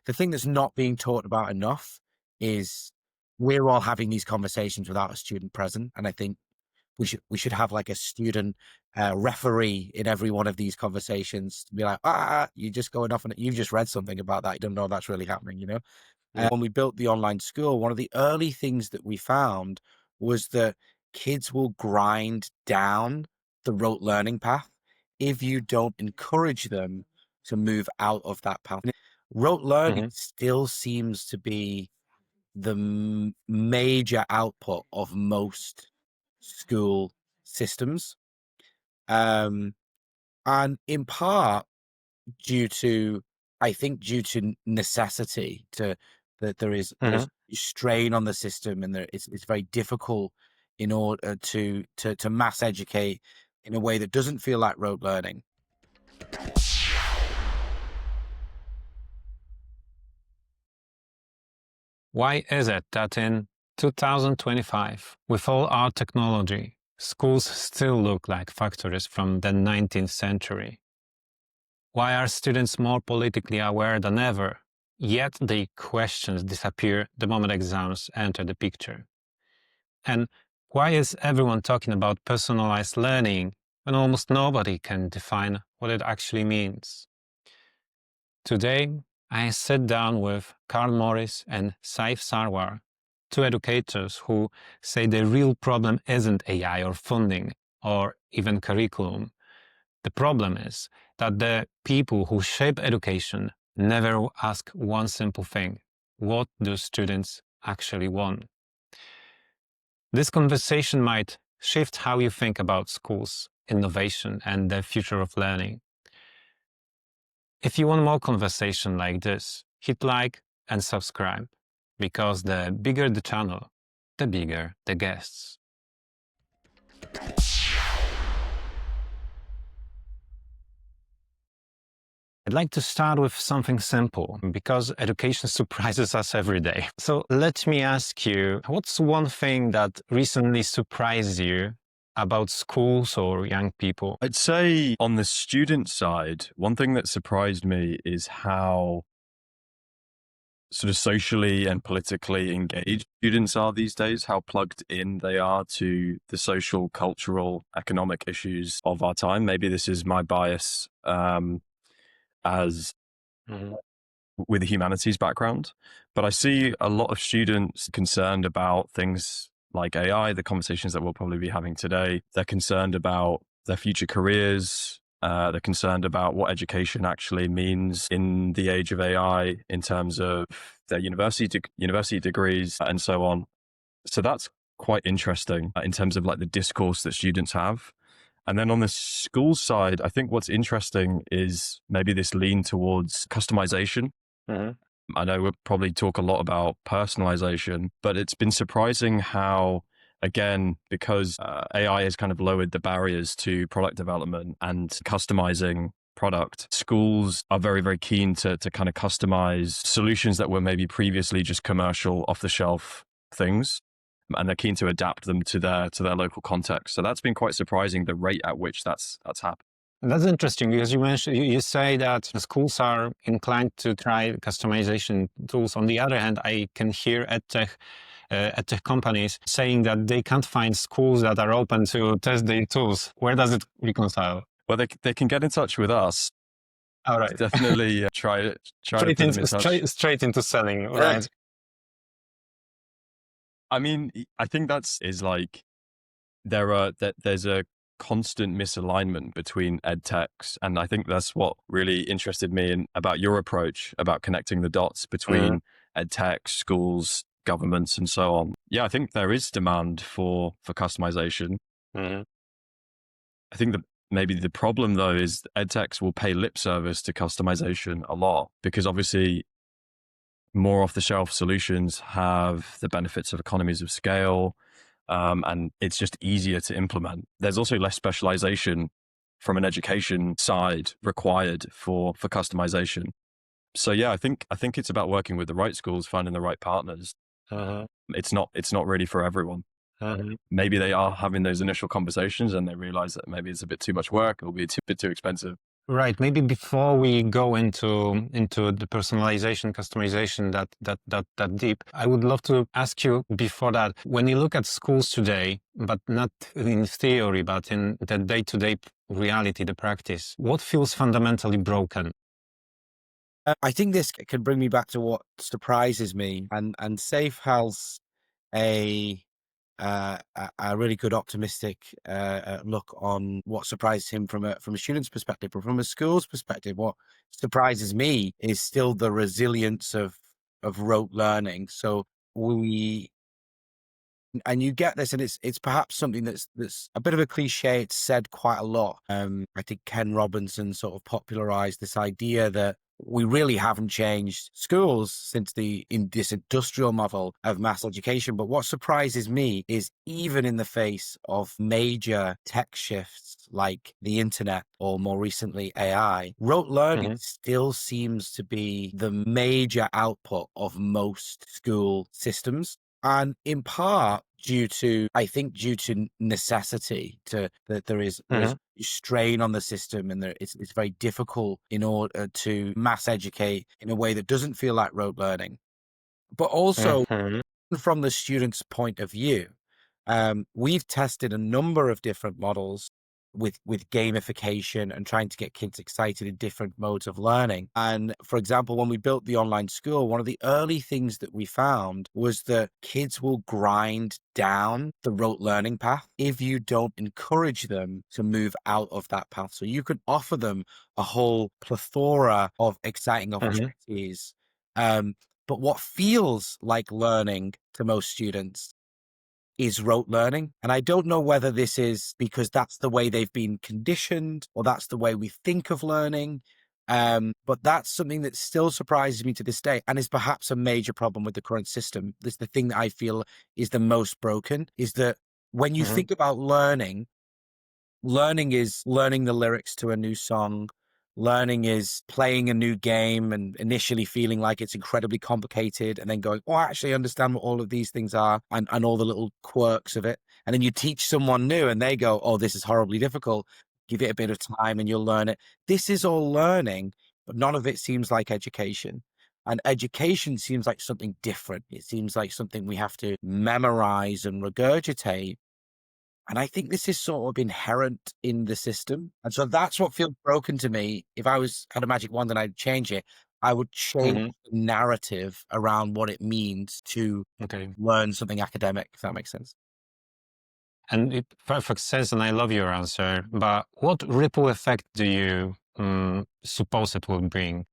the thing that's not being talked about enough is we're all having these conversations without a student present. And I think we should have like a student referee in every one of these conversations to be like, you're just going off and you've just read something about that. You don't know that's really happening, you know? Yeah. When we built the online school, one of the early things that we found was that kids will grind down the rote learning path if you don't encourage them to move out of that path. Rote learning still seems to be the major output of most school systems. And in part I think due to necessity, that there's strain on the system, and it's very difficult in order to mass educate in a way that doesn't feel like rote learning. Why is it that in 2025, with all our technology, schools still look like factories from the 19th century? Why are students more politically aware than ever, yet the questions disappear the moment exams enter the picture? And why is everyone talking about personalized learning when almost nobody can define what it actually means? Today, I sit down with Carl Morris and Saif Sarwar, two educators who say the real problem isn't AI or funding or even curriculum. The problem is that the people who shape education never ask one simple thing: what do students actually want? This conversation might shift how you think about schools, innovation, and the future of learning. If you want more conversation like this, hit like and subscribe, because the bigger the channel, the bigger the guests. I'd like to start with something simple, because education surprises us every day. So let me ask you, what's one thing that recently surprised you about schools or young people? I'd say on the student side, one thing that surprised me is how sort of socially and politically engaged students are these days, how plugged in they are to the social, cultural, economic issues of our time. Maybe this is my bias as with a humanities background, but I see a lot of students concerned about things like AI, the conversations that we'll probably be having today. They're concerned about their future careers. They're concerned about what education actually means in the age of AI in terms of their university degrees and so on. So that's quite interesting in terms of like the discourse that students have. And then on the school side, I think what's interesting is maybe this lean towards customization. I know we'll probably talk a lot about personalization, but it's been surprising how, again, because AI has kind of lowered the barriers to product development and customizing product, schools are very, very keen to kind of customize solutions that were maybe previously just commercial, off-the-shelf things. And they're keen to adapt them to their local context. So that's been quite surprising, the rate at which that's happened. That's interesting, because you say that schools are inclined to try customization tools. On the other hand, I can hear edtech companies saying that they can't find schools that are open to test their tools. Where does it reconcile? Well, they can get in touch with us. All right. Definitely try to put them in touch. Straight into selling, right? I mean, I think is like there's a constant misalignment between edtechs, and I think that's what really interested me about your approach about connecting the dots between edtech, schools, governments, and so on. Yeah, I think there is demand for customization. I think that maybe the problem though is edtechs will pay lip service to customization a lot, because obviously more off-the-shelf solutions have the benefits of economies of scale, and it's just easier to implement. There's also less specialization from an education side required for customization. So yeah, I think it's about working with the right schools, finding the right partners. It's not really for everyone. Maybe they are having those initial conversations and they realize that maybe it's a bit too much work, it'll be a bit too expensive. Right. Maybe before we go into the personalization, customization that deep, I would love to ask you before that, when you look at schools today, but not in theory, but in the day-to-day reality, the practice, what feels fundamentally broken? I think this can bring me back to what surprises me, and Saif has a a really good optimistic look on what surprises him from a student's perspective, but from a school's perspective, what surprises me is still the resilience of rote learning. So we and you get this, and it's perhaps something that's a bit of a cliche. It's said quite a lot. I think Ken Robinson sort of popularized this idea that we really haven't changed schools since in this industrial model of mass education. But what surprises me is even in the face of major tech shifts like the internet or more recently AI, rote learning still seems to be the major output of most school systems. And in part I think due to necessity, to that there's strain on the system, and it's very difficult in order to mass educate in a way that doesn't feel like rote learning. But also from the student's point of view, we've tested a number of different models with gamification and trying to get kids excited in different modes of learning. And for example, when we built the online school, one of the early things that we found was that kids will grind down the rote learning path if you don't encourage them to move out of that path. So you can offer them a whole plethora of exciting opportunities. But what feels like learning to most students is rote learning. And I don't know whether this is because that's the way they've been conditioned or that's the way we think of learning. But that's something that still surprises me to this day and is perhaps a major problem with the current system. This is the thing that I feel is the most broken, is that when you think about learning is learning the lyrics to a new song. Learning is playing a new game and initially feeling like it's incredibly complicated and then going, oh, I actually understand what all of these things are and all the little quirks of it. And then you teach someone new and they go, oh, this is horribly difficult. Give it a bit of time and you'll learn it. This is all learning, but none of it seems like education. And education seems like something different. It seems like something we have to memorize and regurgitate. And I think this is sort of inherent in the system. And so that's what feels broken to me. If I had a magic wand and I'd change it, I would change the narrative around what it means to Okay. learn something academic, if that makes sense. And it perfect sense, and I love your answer. But what ripple effect do you suppose it will bring?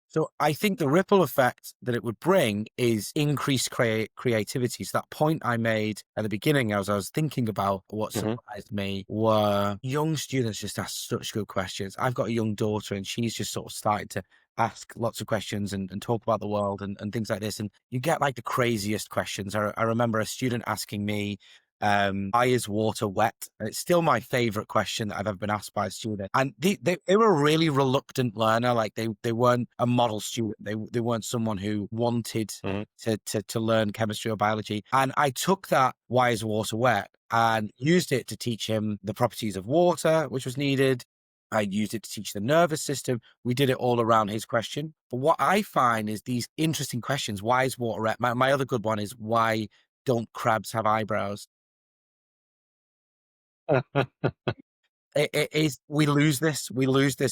So I think the ripple effect that it would bring is increased creativity. So that point I made at the beginning, as I was thinking about what surprised me, were young students just ask such good questions. I've got a young daughter and she's just sort of started to ask lots of questions and talk about the world and things like this. And you get like the craziest questions. I remember a student asking me, why is water wet? And it's still my favorite question that I've ever been asked by a student. And they were a really reluctant learner. Like they weren't a model student. They weren't someone who wanted to learn chemistry or biology. And I took that why is water wet and used it to teach him the properties of water, which was needed. I used it to teach the nervous system. We did it all around his question. But what I find is these interesting questions. Why is water wet? My other good one is why don't crabs have eyebrows? It is we lose this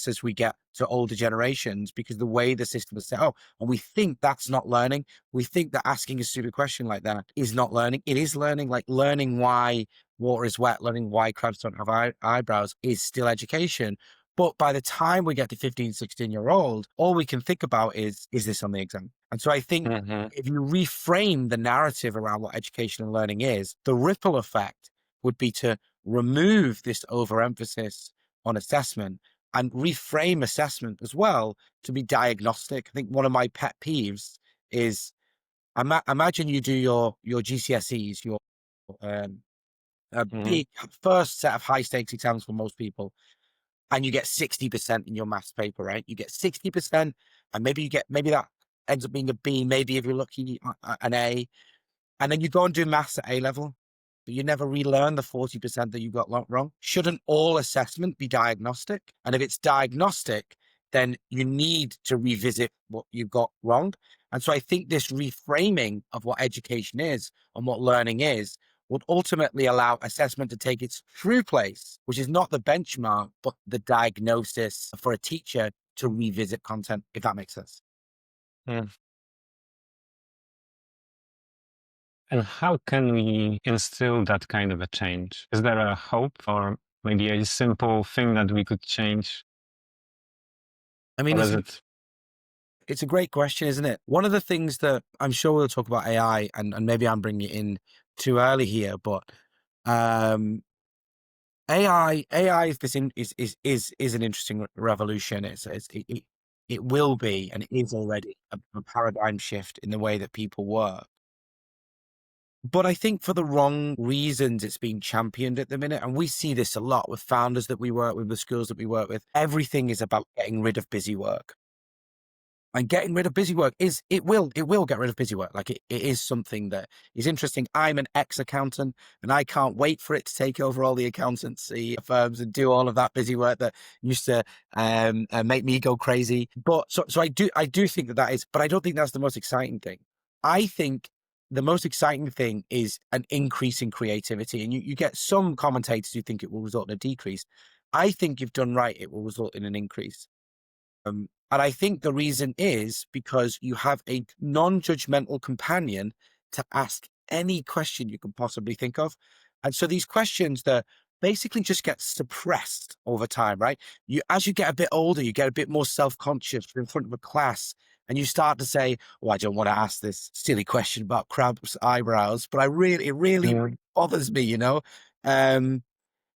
as we get to older generations because the way the system is set up, and we think that's not learning. We think that asking a stupid question like that is not learning. It is learning. Like learning why water is wet, learning why crabs don't have eyebrows is still education. But by the time we get to 15, 16-year-old, all we can think about is this on the exam? And so I think if you reframe the narrative around what education and learning is, the ripple effect would be to remove this overemphasis on assessment and reframe assessment as well to be diagnostic. I think one of my pet peeves is imagine you do your GCSEs, your a big first set of high stakes exams for most people, and you get 60% in your maths paper, right? You get 60%, and maybe that ends up being a B, maybe if you're lucky, an A, and then you go and do maths at A level. but you never relearn the 40% that you got wrong. Shouldn't all assessment be diagnostic? And if it's diagnostic, then you need to revisit what you got wrong. And so I think this reframing of what education is and what learning is would ultimately allow assessment to take its true place, which is not the benchmark, but the diagnosis for a teacher to revisit content, if that makes sense. Mm. And how can we instill that kind of a change? Is there a hope or maybe a simple thing that we could change? I mean, Or is it? it's a great question, isn't it? One of the things that I'm sure we'll talk about AI, and maybe I'm bringing it in too early here, but AI is this is an interesting revolution. It will be, and it is already a paradigm shift in the way that people work. But I think for the wrong reasons, it's being championed at the minute. And we see this a lot with founders that we work with, the schools that we work with. Everything is about getting rid of busy work. And getting rid of busy work it will get rid of busy work. Like it is something that is interesting. I'm an ex-accountant and I can't wait for it to take over all the accountancy firms and do all of that busy work that used to make me go crazy. But so I do think that is, but I don't think that's the most exciting thing. I think the most exciting thing is an increase in creativity. And you get some commentators who think it will result in a decrease. I think you've done right. It will result in an increase. And I think the reason is because you have a non-judgmental companion to ask any question you can possibly think of. And so these questions that basically just get suppressed over time, right? As you get a bit older, you get a bit more self-conscious in front of a class and you start to say, oh, I don't want to ask this silly question about crab's eyebrows, but it really bothers me,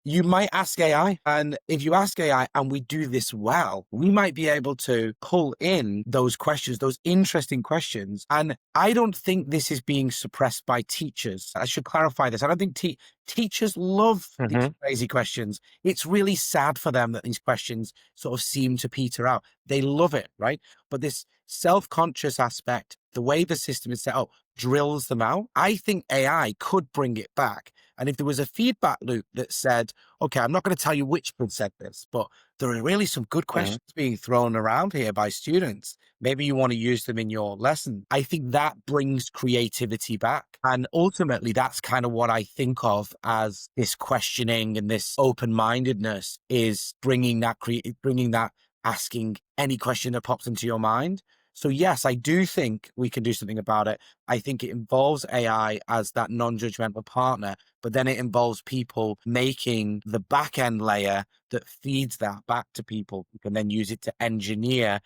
you might ask AI, and if you ask AI and we do this well, we might be able to pull in those questions, those interesting questions. And I don't think this is being suppressed by teachers. I should clarify this. I don't think teachers love these crazy questions. It's really sad for them that these questions sort of seem to peter out. They love it, right? But this self-conscious aspect, the way the system is set up, drills them out. I think AI could bring it back. And if there was a feedback loop that said, okay, I'm not going to tell you which kid said this, but there are really some good questions being thrown around here by students. Maybe you want to use them in your lesson. I think that brings creativity back. And ultimately, that's kind of what I think of as this questioning and this open-mindedness is bringing that asking any question that pops into your mind. So yes, I do think we can do something about it. I think it involves AI as that non-judgmental partner, but then it involves people making the back end layer that feeds that back to people who can then use it to engineer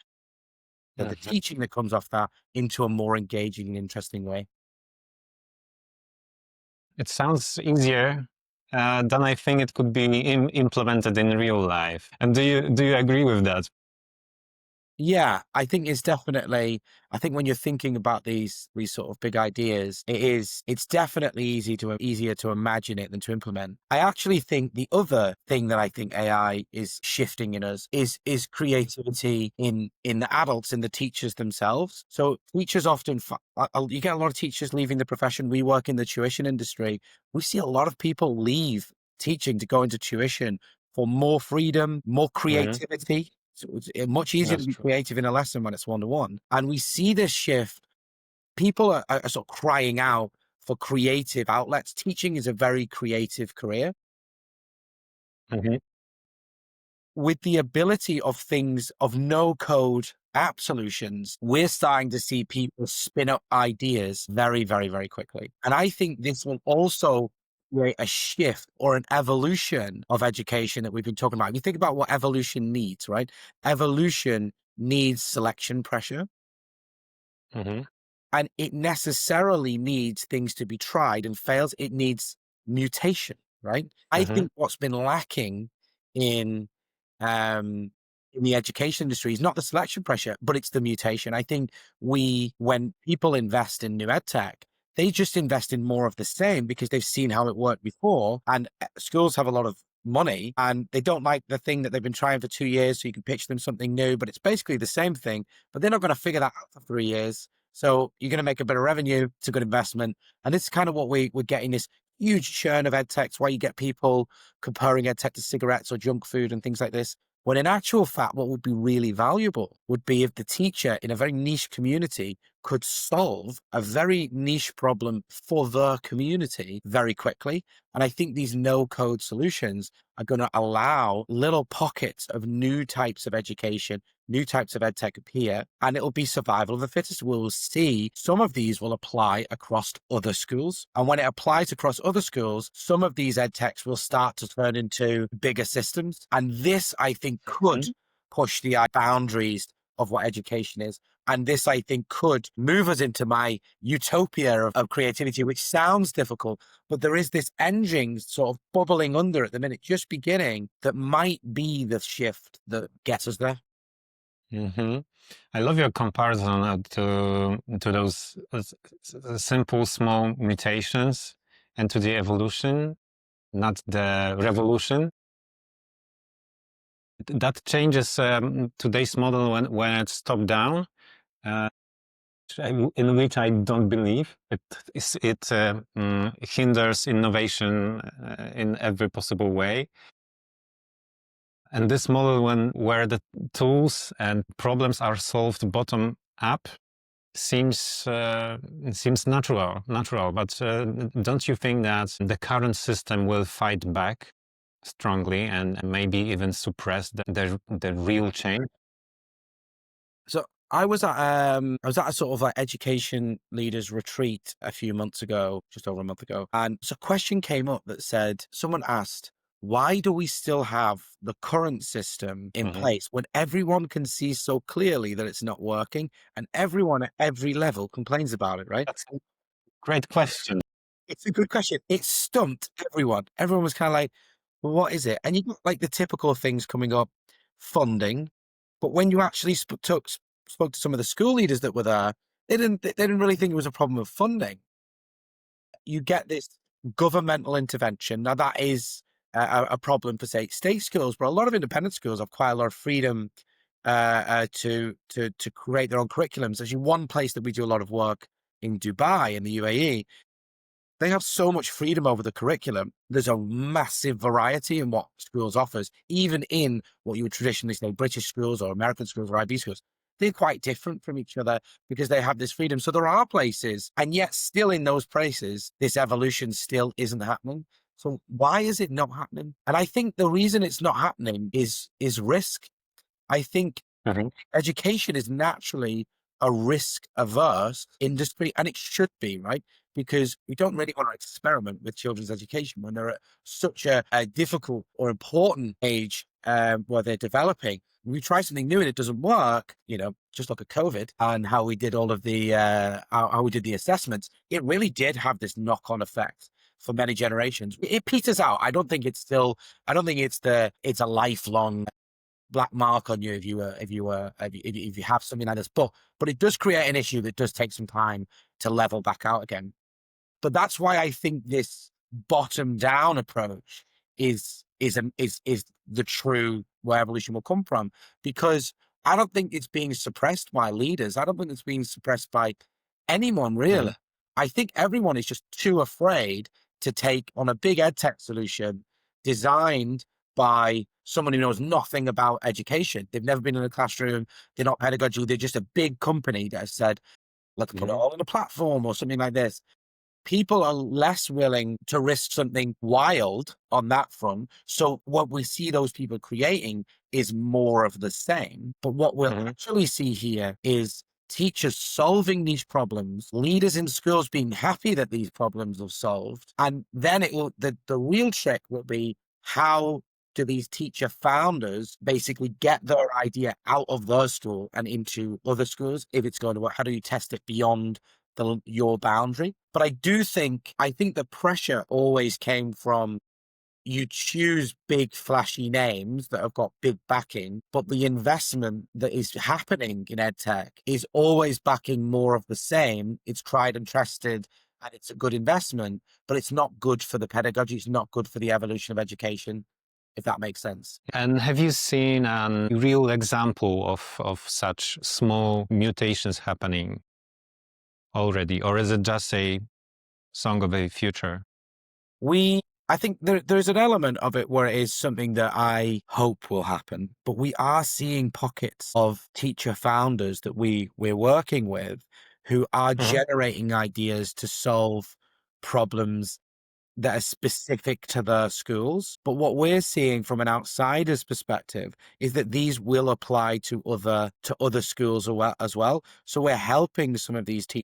the teaching that comes off that into a more engaging and interesting way. It sounds easier than I think it could be implemented in real life. And do you agree with that? Yeah, I think it's definitely, I think when you're thinking about these sort of big ideas, it's definitely easier to imagine it than to implement. I actually think the other thing that I think AI is shifting in us is creativity in the adults, in the teachers themselves. So teachers often, you get a lot of teachers leaving the profession. We work in the tuition industry. We see a lot of people leave teaching to go into tuition for more freedom, more creativity. So it's much easier to be creative in a lesson when it's one-to-one. And we see this shift. People are sort of crying out for creative outlets. Teaching is a very creative career. With the ability of things of no code app solutions, we're starting to see people spin up ideas very, very, very quickly. And I think this will also create a shift or an evolution of education that we've been talking about. You think about what evolution needs, right? Evolution needs selection pressure. And it necessarily needs things to be tried and fails. It needs mutation, right? I think what's been lacking in the education industry is not the selection pressure, but it's the mutation. I think when people invest in new ed tech, they just invest in more of the same because they've seen how it worked before. And schools have a lot of money and they don't like the thing that they've been trying for 2 years. So you can pitch them something new, but it's basically the same thing, but they're not going to figure that out for 3 years. So you're going to make a bit of revenue. It's a good investment. And this is kind of what we're getting, this huge churn of edtechs, why you get people comparing edtech to cigarettes or junk food and things like this. When in actual fact, what would be really valuable would be if the teacher in a very niche community could solve a very niche problem for the community very quickly. And I think these no-code solutions are going to allow little pockets of new types of education, new types of edtech appear, and it will be survival of the fittest. We'll see some of these will apply across other schools. And when it applies across other schools, some of these edtechs will start to turn into bigger systems. And this, I think, could push the boundaries of what education is. And this, I think, could move us into my utopia of creativity, which sounds difficult, but there is this engine sort of bubbling under at the minute, just beginning, that might be the shift that gets us there. I love your comparison to those simple small mutations and to the evolution, not the revolution. That changes today's model when it's top down, in which I don't believe. It hinders innovation in every possible way. And this model, where the tools and problems are solved bottom up, seems natural. But don't you think that the current system will fight back strongly and maybe even suppress the real change? So I was at a sort of like education leaders retreat a few months ago, just over a month ago, and so a question came up that said, someone asked, why do we still have the current system in place when everyone can see so clearly that it's not working and everyone at every level complains about it, right? That's a great question. It's a good question. It stumped everyone. Everyone was kind of like, well, what is it? And you got like the typical things coming up, funding. But when you actually spoke to some of the school leaders that were there, they didn't really think it was a problem of funding. You get this governmental intervention. Now that is a problem for, say, state schools, but a lot of independent schools have quite a lot of freedom to create their own curriculums. There's one place that we do a lot of work in Dubai, in the UAE. They have so much freedom over the curriculum. There's a massive variety in what schools offers, even in what you would traditionally say British schools or American schools or IB schools. They're quite different from each other because they have this freedom. So there are places, and yet still in those places, this evolution still isn't happening. So why is it not happening? And I think the reason it's not happening is risk. I think education is naturally a risk-averse industry, and it should be, right? Because we don't really want to experiment with children's education when they're at such a difficult or important age where they're developing. When we try something new and it doesn't work, just look at COVID and how we did all of the how we did the assessments. It really did have this knock-on effect for many generations. It peters out. I don't think it's a lifelong black mark on you if you have something like this. But it does create an issue that does take some time to level back out again. But that's why I think this bottom down approach is the true where evolution will come from, because I don't think it's being suppressed by leaders. I don't think it's being suppressed by anyone really. I think everyone is just too afraid to take on a big edtech solution designed by someone who knows nothing about education. They've never been in a classroom. They're not pedagogical. They're just a big company that has said, let's put it all on a platform or something like this. People are less willing to risk something wild on that front. So what we see those people creating is more of the same. But what we'll actually see here is teachers solving these problems, leaders in schools being happy that these problems are solved. And then the real trick will be, how do these teacher founders basically get their idea out of their school and into other schools? If it's going to work, how do you test it beyond your boundary? But I think the pressure always came from, you choose big flashy names that have got big backing, but the investment that is happening in edtech is always backing more of the same. It's tried and trusted and it's a good investment, but it's not good for the pedagogy. It's not good for the evolution of education, if that makes sense. And have you seen a real example of such small mutations happening already, or is it just a song of the future? I think there's an element of it where it is something that I hope will happen, but we are seeing pockets of teacher founders that we're working with who are generating ideas to solve problems that are specific to their schools. But what we're seeing from an outsider's perspective is that these will apply to other schools as well. So we're helping some of these teachers.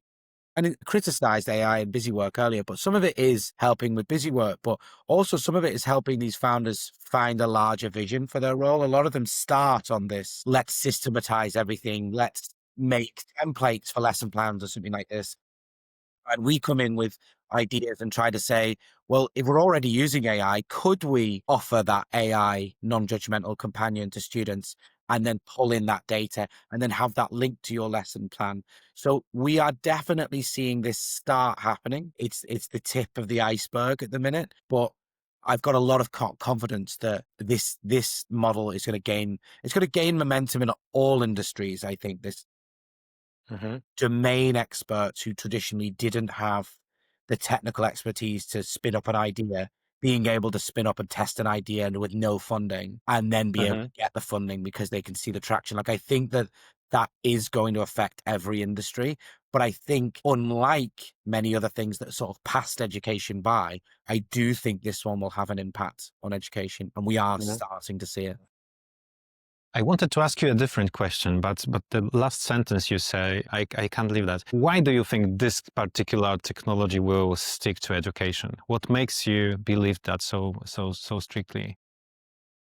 And it criticized AI and busy work earlier, but some of it is helping with busy work, but also some of it is helping these founders find a larger vision for their role. A lot of them start on this, let's systematize everything, let's make templates for lesson plans or something like this. And we come in with ideas and try to say, well, if we're already using AI, could we offer that AI non-judgmental companion to students and then pull in that data and then have that link to your lesson plan? So we are definitely seeing this start happening. It's the tip of the iceberg at the minute, but I've got a lot of confidence that this model is going to gain momentum in all industries. I think this domain experts who traditionally didn't have the technical expertise to spin up an idea, being able to spin up and test an idea and with no funding and then be able to get the funding because they can see the traction. Like, I think that is going to affect every industry. But I think, unlike many other things that sort of passed education by, I do think this one will have an impact on education, and we are starting to see it. I wanted to ask you a different question, but the last sentence you say, I can't leave that. Why do you think this particular technology will stick to education? What makes you believe that so strictly?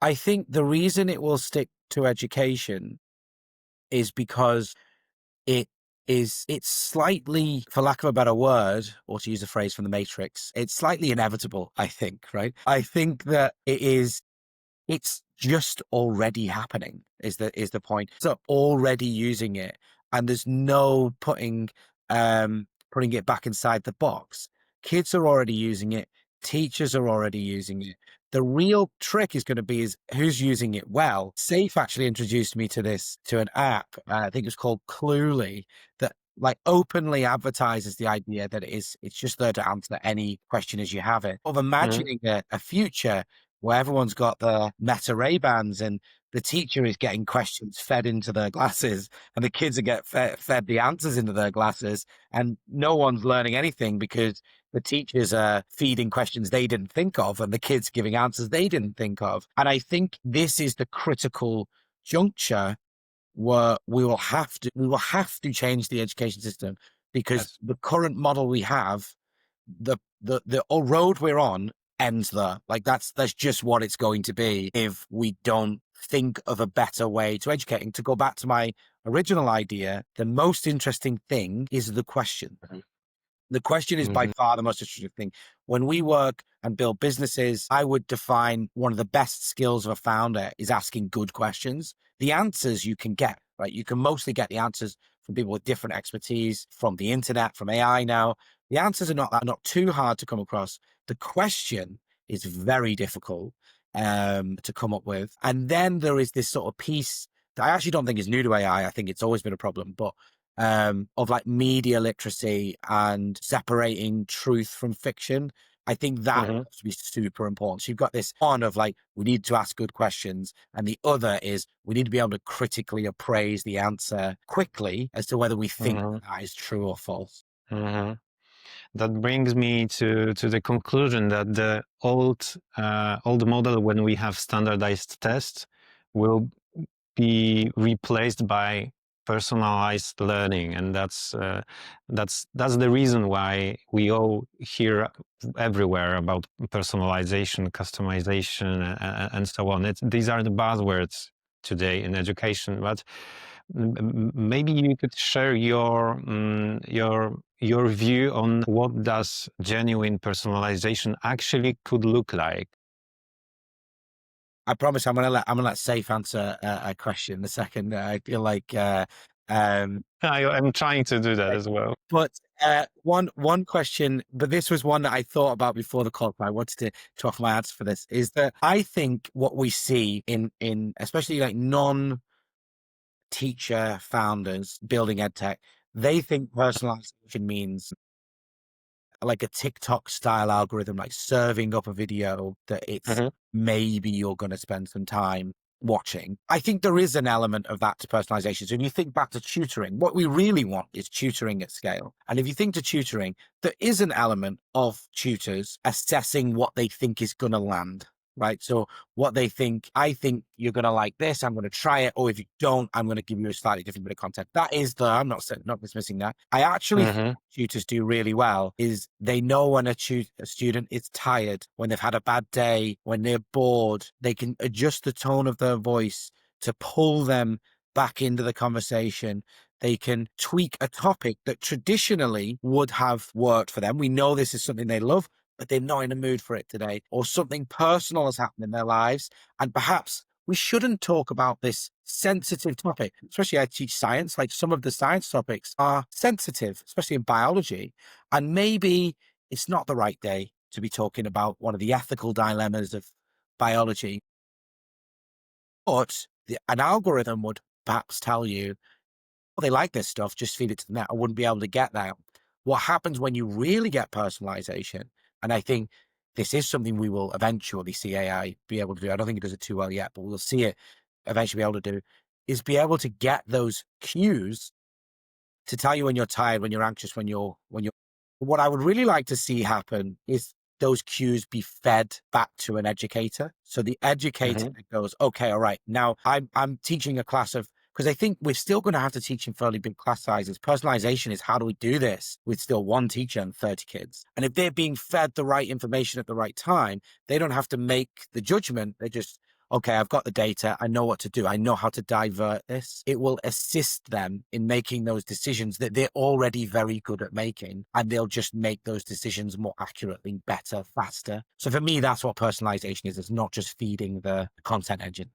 I think the reason it will stick to education is because it's slightly, for lack of a better word, or to use a phrase from the Matrix, it's slightly inevitable, I think, right? I think that it's just already happening is the point. So already using it, and there's no putting it back inside the box. Kids are already using it. Teachers are already using it. The real trick is going to be is who's using it well. Saif actually introduced me to an app. I think it's called Cluely, that like openly advertises the idea that it's just there to answer any question as you have it. Of imagining a future where everyone's got the Meta Ray-Bans and the teacher is getting questions fed into their glasses and the kids are fed the answers into their glasses, and no one's learning anything because the teachers are feeding questions they didn't think of and the kids giving answers they didn't think of. And I think this is the critical juncture where we will have to change the education system, because the current model we have, the road we're on ends there. Like that's just what it's going to be if we don't think of a better way to educating. To go back to my original idea, the most interesting thing is the question. The question is by far the most interesting thing. When we work and build businesses, I would define one of the best skills of a founder is asking good questions. The answers you can get, right? You can mostly get the answers from people with different expertise, from the internet, from AI now. The answers are not too hard to come across. The question is very difficult to come up with. And then there is this sort of piece that I actually don't think is new to AI. I think it's always been a problem, but of like media literacy and separating truth from fiction. I think that has to be super important. So you've got this one of like, we need to ask good questions. And the other is we need to be able to critically appraise the answer quickly as to whether we think that is true or false. That brings me to the conclusion that the old model, when we have standardized tests, will be replaced by personalized learning, and that's the reason why we all hear everywhere about personalization, customization, and so on. These are the buzzwords today in education, but maybe you could share your view on what does genuine personalization actually could look like. I promise I'm gonna let Saif answer a question in a second. I feel like I'm trying to do that as well. But one question, but this was one that I thought about before the call. I wanted to offer my answer for this, is that I think what we see in especially like non-teacher founders building edtech, they think personalization means like a TikTok style algorithm, like serving up a video that it's maybe you're going to spend some time watching. I think there is an element of that to personalization. So when you think back to tutoring, what we really want is tutoring at scale. And if you think to tutoring, there is an element of tutors assessing what they think is going to land. Right. So what they think, I think you're going to like this. I'm going to try it. Or if you don't, I'm going to give you a slightly different bit of content. That is I'm not dismissing that. I actually think tutors do really well is they know when a student is tired, when they've had a bad day, when they're bored, they can adjust the tone of their voice to pull them back into the conversation. They can tweak a topic that traditionally would have worked for them. We know this is something they love, but they're not in a mood for it today, or something personal has happened in their lives. And perhaps we shouldn't talk about this sensitive topic, especially I teach science, like some of the science topics are sensitive, especially in biology. And maybe it's not the right day to be talking about one of the ethical dilemmas of biology. But an algorithm would perhaps tell you, well, they like this stuff, just feed it to the net. I wouldn't be able to get that. What happens when you really get personalization? And I think this is something we will eventually see AI be able to do. I don't think it does it too well yet, but we'll see it eventually be able to do, is be able to get those cues to tell you when you're tired, when you're anxious, what I would really like to see happen is those cues be fed back to an educator. So the educator goes, okay, all right, now I'm teaching a class of, because I think we're still going to have to teach in fairly big class sizes. Personalization is how do we do this with still one teacher and 30 kids? And if they're being fed the right information at the right time, they don't have to make the judgment. They just, okay, I've got the data. I know what to do. I know how to divert this. It will assist them in making those decisions that they're already very good at making. And they'll just make those decisions more accurately, better, faster. So for me, that's what personalization is. It's not just feeding the content engine.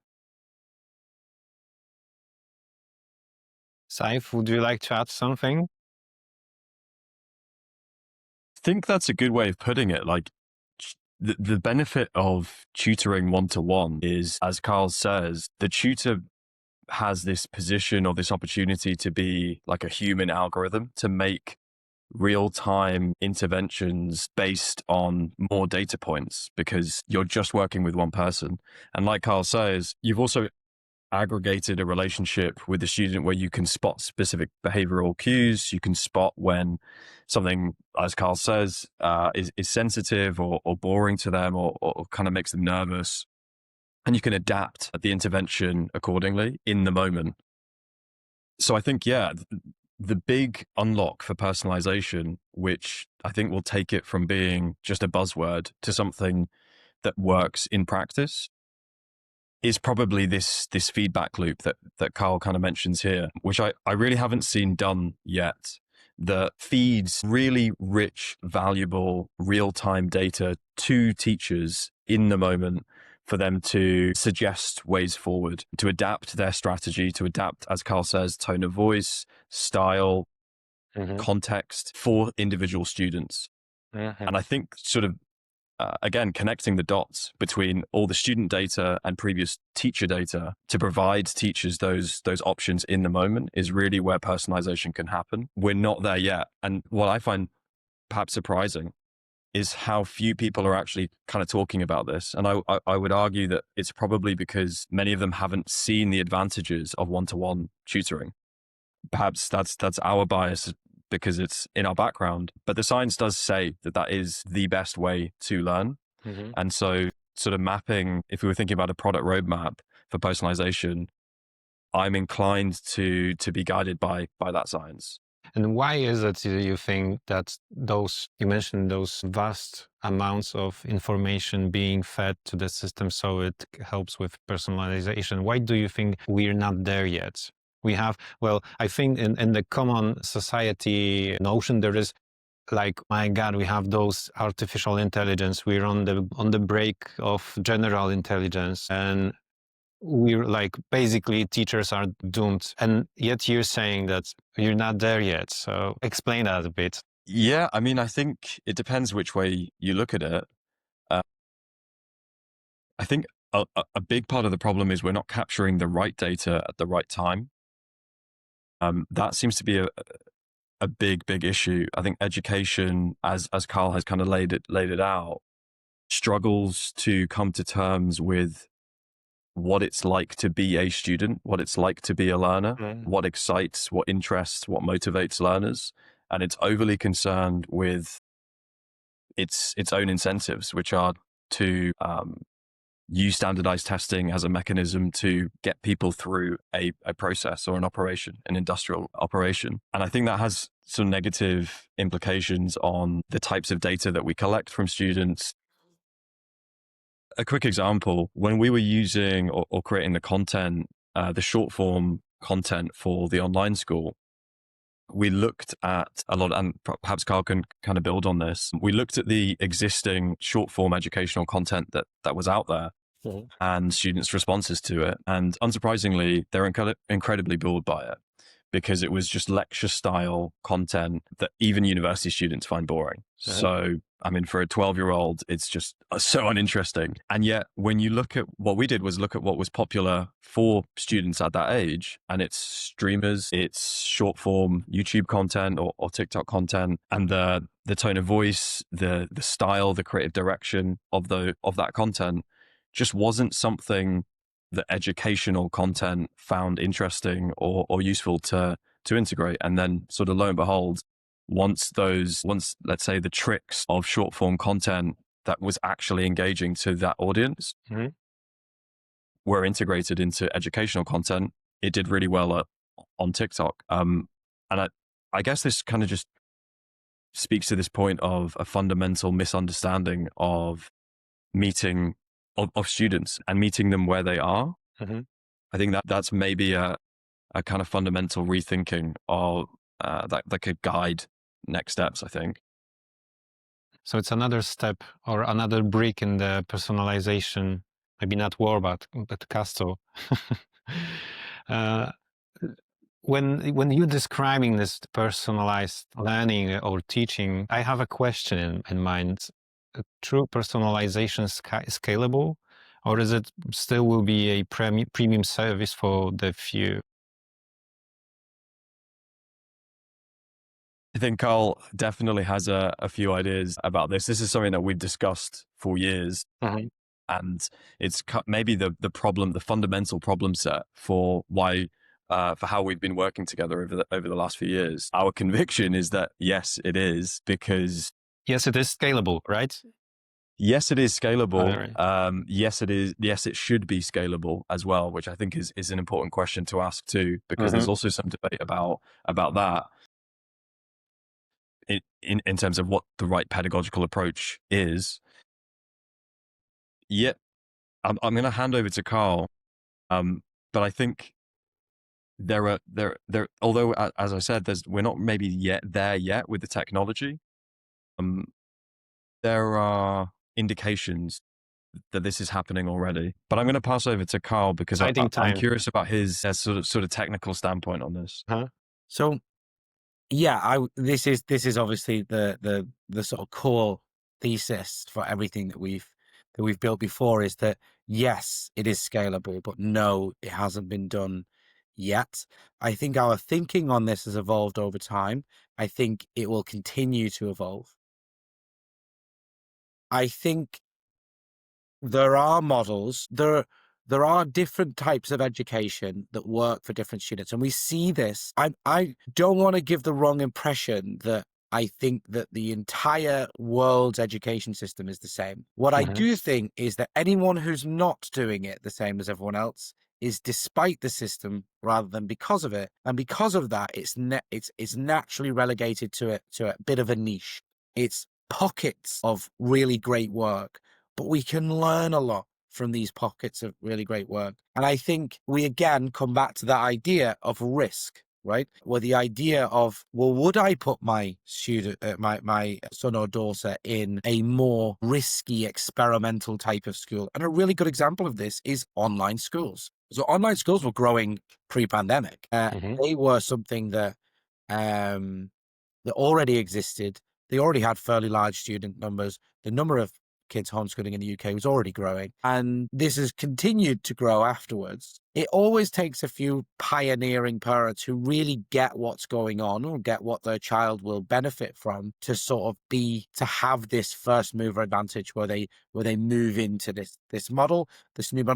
Saif, would you like to add something? I think that's a good way of putting it. Like the benefit of tutoring one-to-one is, as Carl says, the tutor has this position or this opportunity to be like a human algorithm to make real-time interventions based on more data points because you're just working with one person. And like Carl says, you've also aggregated a relationship with the student where you can spot specific behavioral cues. You can spot when something, as Carl says, is sensitive or boring to them or kind of makes them nervous. And you can adapt the intervention accordingly in the moment. So I think, yeah, the big unlock for personalization, which I think will take it from being just a buzzword to something that works in practice, is probably this feedback loop that Carl kind of mentions here, which I really haven't seen done yet, that feeds really rich, valuable, real-time data to teachers in the moment for them to suggest ways forward, to adapt their strategy, to adapt, as Carl says, tone of voice, style, context for individual students. And I think sort of again, connecting the dots between all the student data and previous teacher data to provide teachers those options in the moment is really where personalization can happen. We're not there yet. And what I find perhaps surprising is how few people are actually kind of talking about this. And I would argue that it's probably because many of them haven't seen the advantages of one-to-one tutoring. Perhaps that's our bias because it's in our background, but the science does say that is the best way to learn. And so sort of mapping, if we were thinking about a product roadmap for personalization, I'm inclined to be guided by that science. And why is it you think that you mentioned those vast amounts of information being fed to the system so it helps with personalization? Why do you think we're not there yet? We have, well, I think in the common society notion, there is like, my God, we have those artificial intelligence. We're on the break of general intelligence, and we're like, basically teachers are doomed. And yet you're saying that you're not there yet. So explain that a bit. Yeah, I mean, I think it depends which way you look at it. I think a big part of the problem is we're not capturing the right data at the right time. That seems to be a big issue. I think education, as Carl has kind of laid it out, struggles to come to terms with what it's like to be a student, what it's like to be a learner, what excites, what interests, what motivates learners. And it's overly concerned with its own incentives, which are to use standardized testing as a mechanism to get people through a process or an operation, an industrial operation. And I think that has some negative implications on the types of data that we collect from students. A quick example, when we were using or creating the content, the short form content for the online school, we looked at a lot, and perhaps Carl can kind of build on this. We looked at the existing short form educational content that was out there and students' responses to it. And unsurprisingly, they're incredibly bored by it because it was just lecture style content that even university students find boring. So, I mean, for a 12-year-old, it's just so uninteresting. And yet, when you look at what we did was look at what was popular for students at that age, and it's streamers, it's short form YouTube content or TikTok content, and the tone of voice, the style, the creative direction of that content just wasn't something that educational content found interesting or useful to integrate. And then sort of lo and behold, once let's say the tricks of short form content that was actually engaging to that audience were integrated into educational content, it did really well on TikTok. And I guess this kind of just speaks to this point of a fundamental misunderstanding of meeting of students and meeting them where they are. I think that's maybe a kind of fundamental rethinking of that could guide next steps, I think. So it's another step or another brick in the personalization, maybe not war, but castle. When you're describing this personalized learning or teaching, I have a question in mind. True personalization scalable, or is it still will be a premium service for the few? I think Carl definitely has a few ideas about this. This is something that we've discussed for years. And it's maybe the fundamental problem set for why, for how we've been working together over the last few years. Our conviction is that yes, it is, because yes, it is scalable, right? Yes, it is scalable. Yes, it is. Yes, it should be scalable as well, which I think is an important question to ask too, because there's also some debate about that in terms of what the right pedagogical approach is. Yet, I'm going to hand over to Carl, but I think there. Although, as I said, we're not maybe there yet with the technology. There are indications that this is happening already. But I'm going to pass over to Carl because I'm curious about his sort of technical standpoint on this. So, yeah, this is obviously the sort of core thesis for everything that we've built before, is that yes, it is scalable, but no, it hasn't been done yet. I think our thinking on this has evolved over time. I think it will continue to evolve. I think there are models, there are different types of education that work for different students. And we see this. I don't want to give the wrong impression that I think that the entire world's education system is the same. What I do think is that anyone who's not doing it the same as everyone else is despite the system rather than because of it. And because of that, it's naturally relegated to a bit of a niche. It's pockets of really great work, but we can learn a lot from these pockets of really great work. And I think we again come back to that idea of risk, right? Where the idea of, well, would I put my student, my son or daughter in a more risky experimental type of school? And a really good example of this is online schools. So online schools were growing pre-pandemic. They were something that already existed. They already had fairly large student numbers. The number of kids homeschooling in the UK was already growing. And this has continued to grow afterwards. It always takes a few pioneering parents who really get what's going on or get what their child will benefit from to sort of to have this first mover advantage where they move into this new model.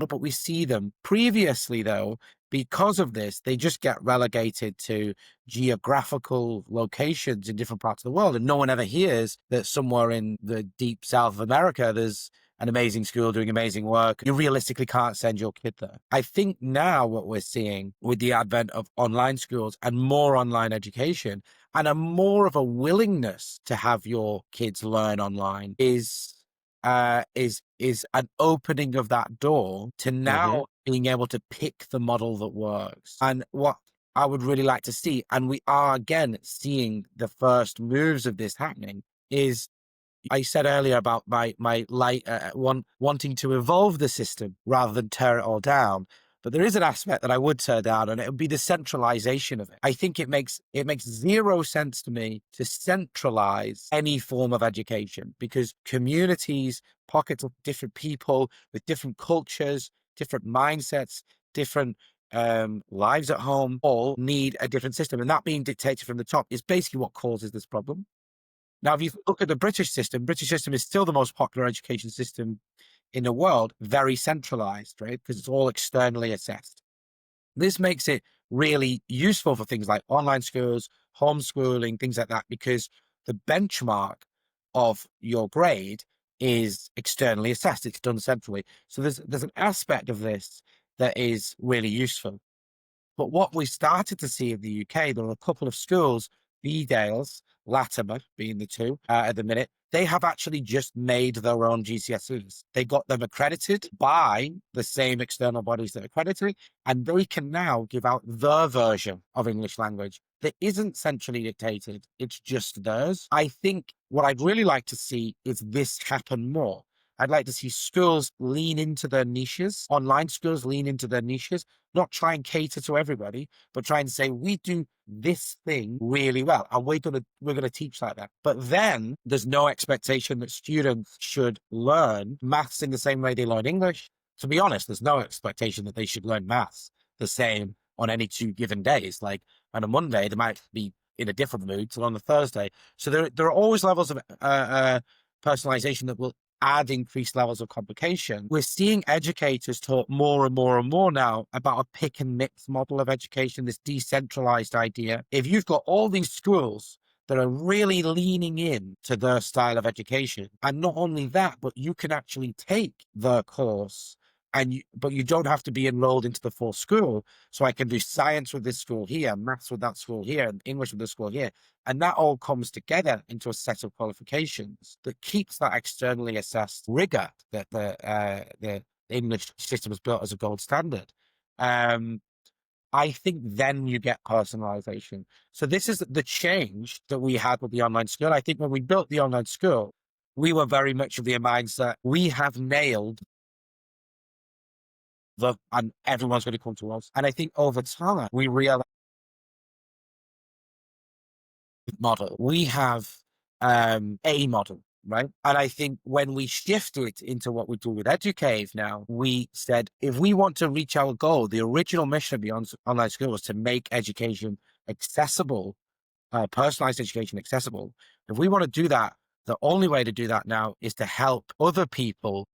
But we see them previously, though, because of this, they just get relegated to geographical locations in different parts of the world. And no one ever hears that somewhere in the deep south of America, there's an amazing school doing amazing work. You realistically can't send your kid there. I think now what we're seeing with the advent of online schools and more online education and more of a willingness to have your kids learn online is an opening of that door to now being able to pick the model that works. And what I would really like to see, and we are again seeing the first moves of this happening, is I said earlier about my wanting to evolve the system rather than tear it all down. But there is an aspect that I would tear down, and it would be the centralization of it. I think it makes zero sense to me to centralize any form of education, because communities, pockets of different people with different cultures, different mindsets, different lives at home, all need a different system. And that being dictated from the top is basically what causes this problem. Now, if you look at the British system is still the most popular education system in the world, very centralized, right? Because it's all externally assessed. This makes it really useful for things like online schools, homeschooling, things like that, because the benchmark of your grade is externally assessed. It's done centrally. So there's an aspect of this that is really useful. But what we started to see in the UK, there are a couple of schools, Bedales, Latimer being the two at the minute, they have actually just made their own GCSEs. They got them accredited by the same external bodies that accredited it, and they can now give out their version of English language that isn't centrally dictated. It's just theirs. I think what I'd really like to see is this happen more. I'd like to see schools lean into their niches, online schools lean into their niches, not try and cater to everybody, but try and say, we do this thing really well, and we're gonna teach like that. But then there's no expectation that students should learn maths in the same way they learn English. To be honest, there's no expectation that they should learn maths the same on any 2 given days. Like on a Monday, they might be in a different mood till on a Thursday. So there are always levels of personalization that will add increased levels of complication. We're seeing educators talk more and more and more now about a pick and mix model of education, this decentralized idea. If you've got all these schools that are really leaning in to their style of education, and not only that, but you can actually take their course but you don't have to be enrolled into the full school. So I can do science with this school here, maths with that school here, and English with this school here. And that all comes together into a set of qualifications that keeps that externally assessed rigor that the English system has built as a gold standard. I think then you get personalization. So this is the change that we had with the online school. I think when we built the online school, we were very much of the mindset, we have nailed and everyone's going to come to us. And I think over time, we realize model. We have a model, right? And I think when we shift it into what we do with Educave now, we said, if we want to reach our goal, the original mission beyond online school was to make education accessible, personalized education accessible. If we want to do that, the only way to do that now is to help other people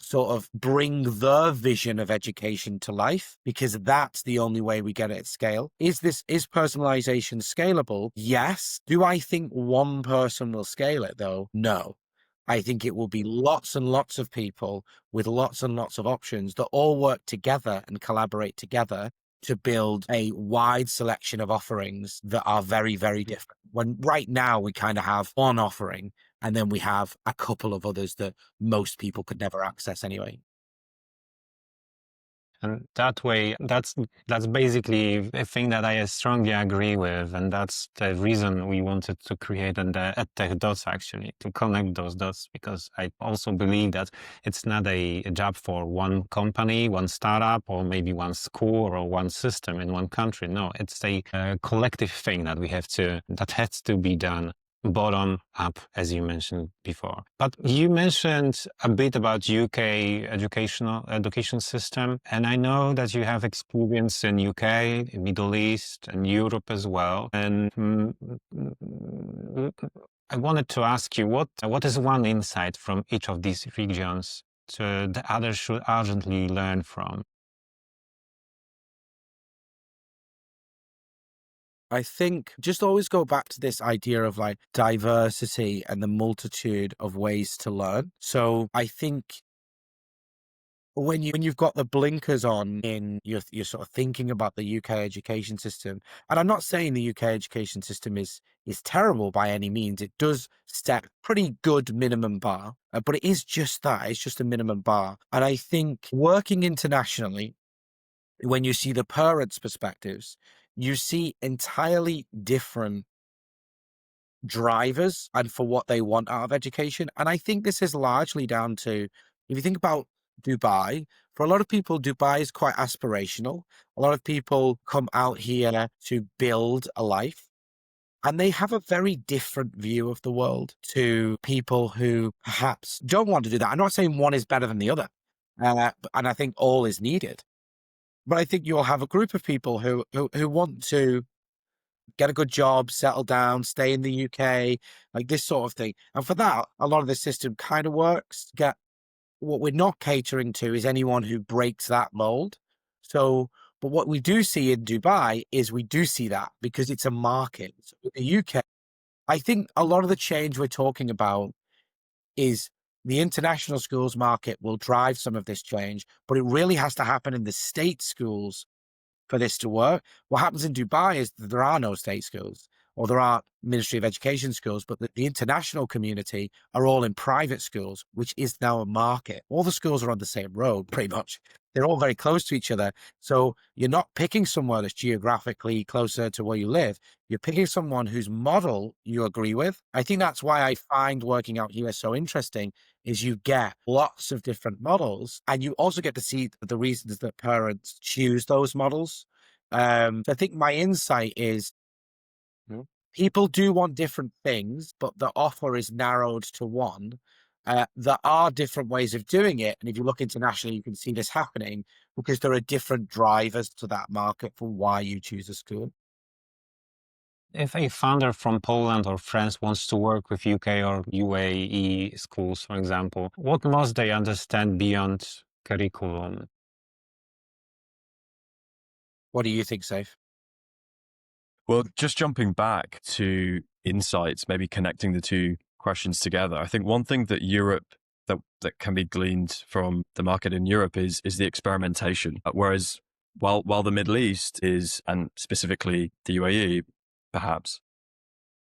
sort of bring their vision of education to life, because that's the only way we get it at scale. Is personalization scalable? Yes. Do I think one person will scale it though? No. I think it will be lots and lots of people with lots and lots of options that all work together and collaborate together to build a wide selection of offerings that are very, very different. When right now we kind of have one offering, and then we have a couple of others that most people could never access anyway. And that way, that's basically a thing that I strongly agree with. And that's the reason we wanted to create the Edtech Dots, actually, to connect those dots, because I also believe that it's not a job for one company, one startup, or maybe one school or one system in one country. No, it's a collective thing that has to be done. bottom up, as you mentioned before. But you mentioned a bit about UK education system, and I know that you have experience in UK, in Middle East, and Europe as well. And I wanted to ask you, what is one insight from each of these regions the others should urgently learn from? I think just always go back to this idea of like diversity and the multitude of ways to learn. So I think when you've got the blinkers on in you're sort of thinking about the UK education system, and I'm not saying the UK education system is terrible by any means. It does set pretty good minimum bar, but it is just that. It's just a minimum bar. And I think working internationally, when you see the parents' perspectives, you see entirely different drivers and for what they want out of education. And I think this is largely down to, if you think about Dubai, for a lot of people, Dubai is quite aspirational. A lot of people come out here to build a life. And they have a very different view of the world to people who perhaps don't want to do that. I'm not saying one is better than the other. And I think all is needed. But I think you'll have a group of people who want to get a good job, settle down, stay in the UK, like this sort of thing. And for that, a lot of the system kind of works. What we're not catering to is anyone who breaks that mold. So, but what we do see in Dubai is we do see that because it's a market. So in the UK, I think a lot of the change we're talking about is the international schools market will drive some of this change, but it really has to happen in the state schools for this to work. What happens in Dubai is that there are no state schools or there are Ministry of Education schools, but the international community are all in private schools, which is now a market. All the schools are on the same road, pretty much. They're all very close to each other. So you're not picking somewhere that's geographically closer to where you live. You're picking someone whose model you agree with. I think that's why I find working out here so interesting is you get lots of different models and you also get to see the reasons that parents choose those models. So I think my insight is people do want different things, but the offer is narrowed to one. There are different ways of doing it. And if you look internationally, you can see this happening because there are different drivers to that market for why you choose a school. If a founder from Poland or France wants to work with UK or UAE schools, for example, what must they understand beyond curriculum? What do you think, Saif? Well, just jumping back to insights, maybe connecting the two questions together. I think one thing that Europe that can be gleaned from the market in Europe is the experimentation. Whereas while the Middle East is, and specifically the UAE, perhaps,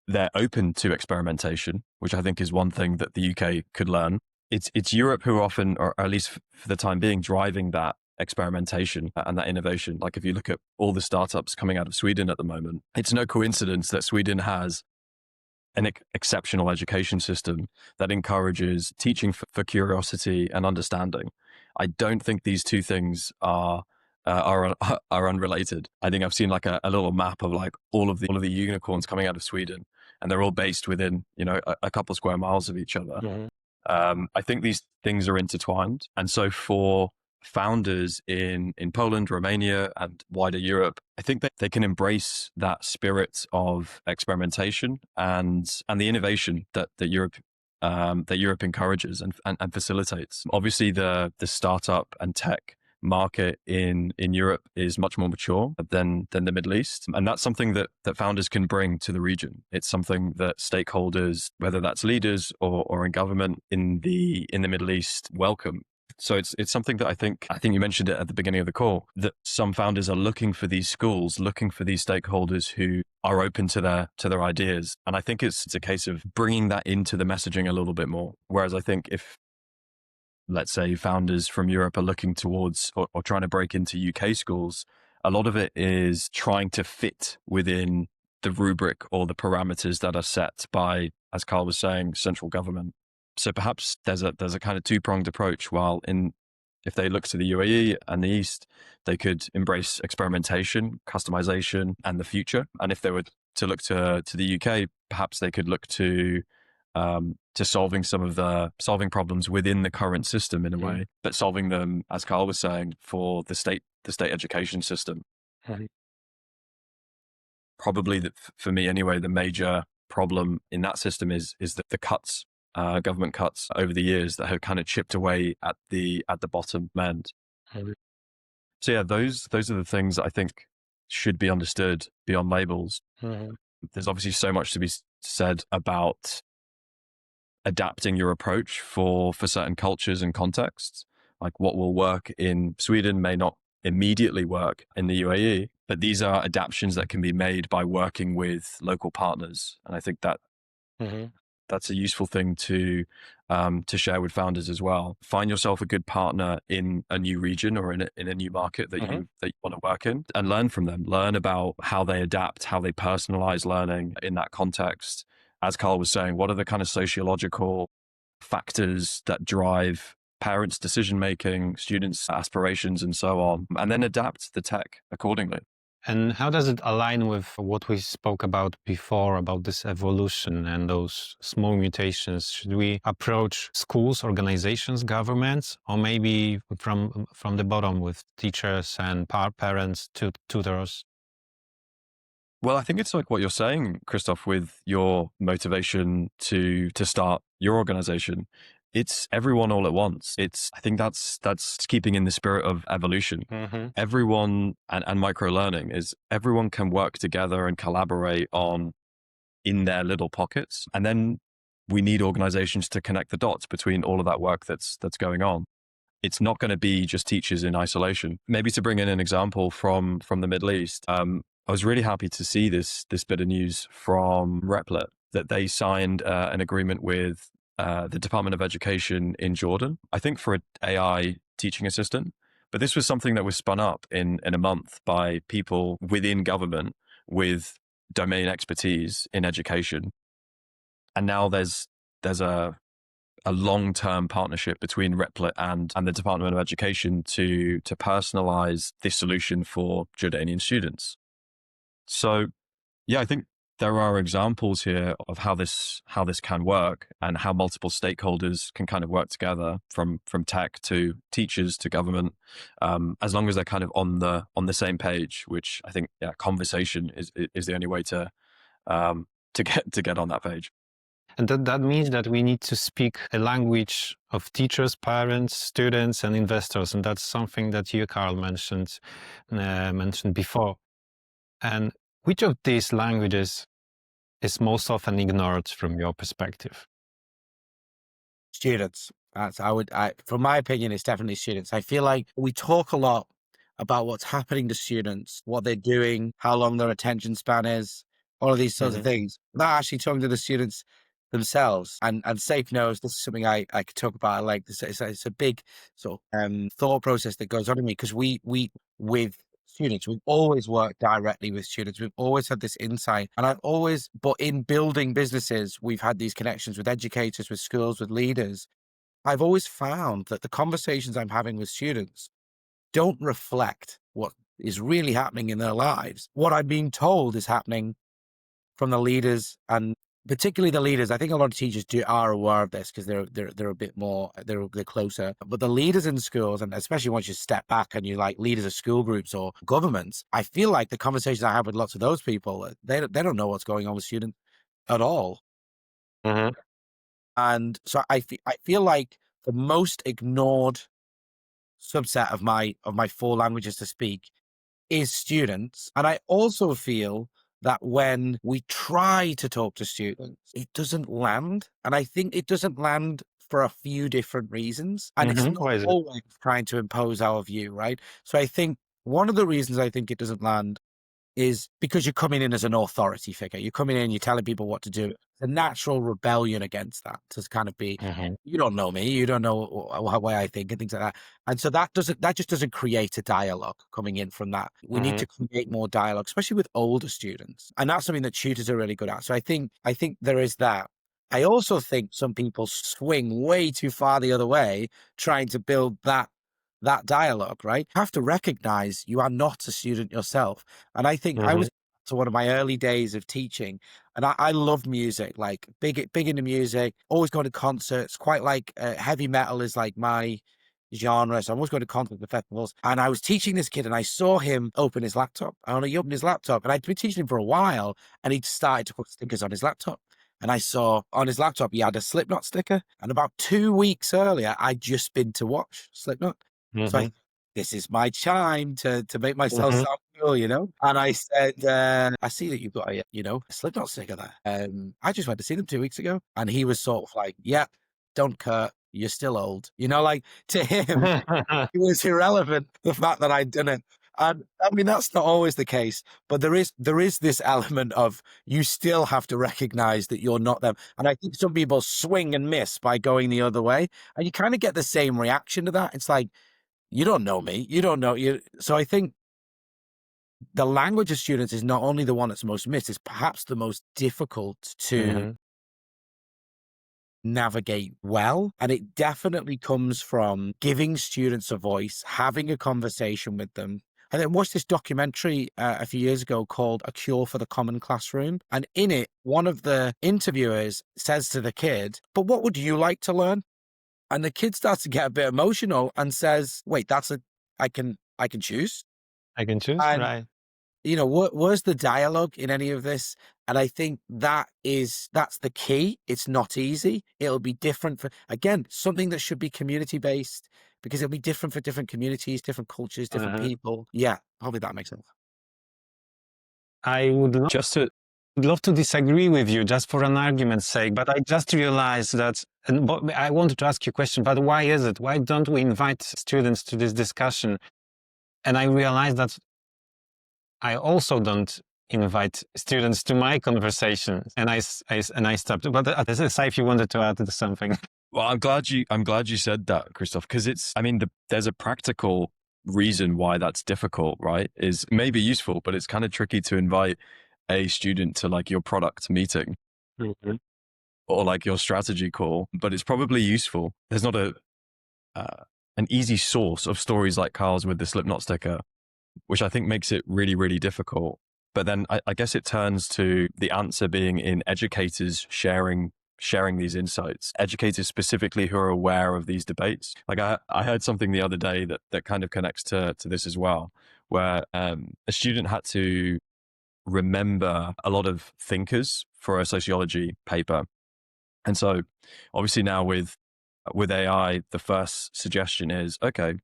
they're open to experimentation, which I think is one thing that the UK could learn. It's Europe who often, or at least for the time being, driving that experimentation and that innovation. Like if you look at all the startups coming out of Sweden at the moment, it's no coincidence that Sweden has an exceptional education system that encourages teaching for curiosity and understanding. I don't think these two things are unrelated. I think I've seen like a little map of like all of the unicorns coming out of Sweden, and they're all based within a couple square miles of each other. Mm-hmm. I think these things are intertwined, and so for founders in Poland, Romania, and wider Europe, I think that they can embrace that spirit of experimentation and the innovation that Europe encourages and facilitates. Obviously, the startup and tech market in Europe is much more mature than the Middle East, and that's something that founders can bring to the region. It's something that stakeholders, whether that's leaders or in government in the Middle East, welcome. So it's something that I think you mentioned it at the beginning of the call, that some founders are looking for these schools, looking for these stakeholders who are open to their ideas. And I think it's a case of bringing that into the messaging a little bit more. Whereas I think if, let's say, founders from Europe are looking towards or trying to break into UK schools, a lot of it is trying to fit within the rubric or the parameters that are set by, as Carl was saying, central government. So perhaps there's a kind of two-pronged approach. If they look to the UAE and the East, they could embrace experimentation, customization, and the future. And if they were look to the UK, perhaps they could look to solving some of the solving problems within the current system in a way, but solving them, as Carl was saying, for the state education system. Probably that for me anyway, the major problem in that system is the cuts, government cuts over the years that have kind of chipped away at the bottom end. So yeah, those are the things that I think should be understood beyond labels. There's obviously so much to be said about adapting your approach for certain cultures and contexts. Like what will work in Sweden may not immediately work in the UAE, but these are adaptations that can be made by working with local partners. And I think that that's a useful thing to share with founders as well. Find yourself a good partner in a new region or in a new market that you want to work in, and learn from them. Learn about how they adapt, how they personalize learning in that context. As Carl was saying, what are the kind of sociological factors that drive parents' decision making, students' aspirations, and so on, and then adapt the tech accordingly. And how does it align with what we spoke about before, about this evolution and those small mutations? Should we approach schools, organizations, governments, or maybe from the bottom with teachers and parents, tutors? Well, I think it's like what you're saying, Christoph, with your motivation to start your organization. It's everyone all at once. I think that's keeping in the spirit of evolution. Everyone and micro learning is everyone can work together and collaborate in their little pockets. And then we need organizations to connect the dots between all of that work that's going on. It's not going to be just teachers in isolation. Maybe to bring in an example from the Middle East, I was really happy to see this bit of news from Replit that they signed an agreement with the Department of Education in Jordan, I think for an AI teaching assistant. But this was something that was spun up in a month by people within government with domain expertise in education. And now there's a long-term partnership between Replit and the Department of Education to personalize this solution for Jordanian students. So, yeah, I think there are examples here of how this can work and how multiple stakeholders can kind of work together from tech to teachers to government, as long as they're kind of on the same page. Which I think, conversation is the only way to get on that page. And that means that we need to speak a language of teachers, parents, students, and investors, and that's something that you, Carl, mentioned before. And which of these languages is most often ignored from your perspective? Students. From my opinion, it's definitely students. I feel like we talk a lot about what's happening to students, what they're doing, how long their attention span is, all of these sorts of things. Not actually talking to the students themselves. And Saif knows this is something I could talk about. I like this. It's a big sort of thought process that goes on in me, because we with students, we've always worked directly with students. We've always had this insight. And but in building businesses, we've had these connections with educators, with schools, with leaders. I've always found that the conversations I'm having with students don't reflect what is really happening in their lives. What I'm being told is happening from the leaders, and particularly the leaders. I think a lot of teachers are aware of this because they're a bit more, they're closer. But the leaders in schools, and especially once you step back and you like leaders of school groups or governments, I feel like the conversations I have with lots of those people, they don't know what's going on with students at all. And so I feel like the most ignored subset of my 4 languages to speak is students. And I also feel that when we try to talk to students, it doesn't land. And I think it doesn't land for a few different reasons. And it's not always trying to impose our view, right? So I think one of the reasons I think it doesn't land is because you're coming in as an authority figure. You're coming in, you're telling people what to do. The natural rebellion against that to kind of be, you don't know me, you don't know how way I think and things like that. And so that just doesn't create a dialogue coming in from that. We need to create more dialogue, especially with older students. And that's something that tutors are really good at. So I think there is that. I also think some people swing way too far the other way, trying to build that dialogue, right? You have to recognize you are not a student yourself. And I think I was to one of my early days of teaching, and I love music, like big into music, always going to concerts, quite like heavy metal is like my genre. So I'm always going to concerts and festivals. And I was teaching this kid and I saw him open his laptop. And he opened his laptop and I'd been teaching him for a while and he'd started to put stickers on his laptop. And I saw on his laptop, he had a Slipknot sticker. And about 2 weeks earlier, I'd just been to watch Slipknot. So Mm-hmm. this is my time to make myself Mm-hmm. sound cool, you know? And I said, I see that you've got a Slipknot sticker there. I just went to see them 2 weeks ago. And he was sort of like, yeah, don't care. You're still old. Like to him, it was irrelevant, the fact that I'd done it. And I mean, that's not always the case, but there is this element of you still have to recognize that you're not them. And I think some people swing and miss by going the other way. And you kind of get the same reaction to that. It's like, you don't know me. You don't know you. So I think the language of students is not only the one that's most missed, it's perhaps the most difficult to navigate well. And it definitely comes from giving students a voice, having a conversation with them. I then watched this documentary a few years ago called A Cure for the Common Classroom. And in it, one of the interviewers says to the kid, but what would you like to learn? And the kid starts to get a bit emotional and says, wait, I can choose. I can choose, And right? where's the dialogue in any of this? And I think that's the key. It's not easy. It'll be different for, again, something that should be community based because it'll be different for different communities, different cultures, different people. Yeah, probably that makes sense. I would love to disagree with you just for an argument's sake, but I just realized that, but I wanted to ask you a question, but why is it? Why don't we invite students to this discussion? And I realized that I also don't invite students to my conversations, and I stopped. But Saif, you wanted to add something. Well, I'm glad you said that, Christoph, because there's a practical reason why that's difficult, right? Is maybe useful, but it's kind of tricky to invite a student to like your product meeting or like your strategy call, but it's probably useful. There's not an easy source of stories like Carl's with the Slipknot sticker, which I think makes it really, really difficult. But then I guess it turns to the answer being in educators sharing these insights, educators specifically who are aware of these debates. Like I heard something the other day that kind of connects to this as well, where a student had to remember a lot of thinkers for a sociology paper. And so obviously now with AI, the first suggestion is, okay,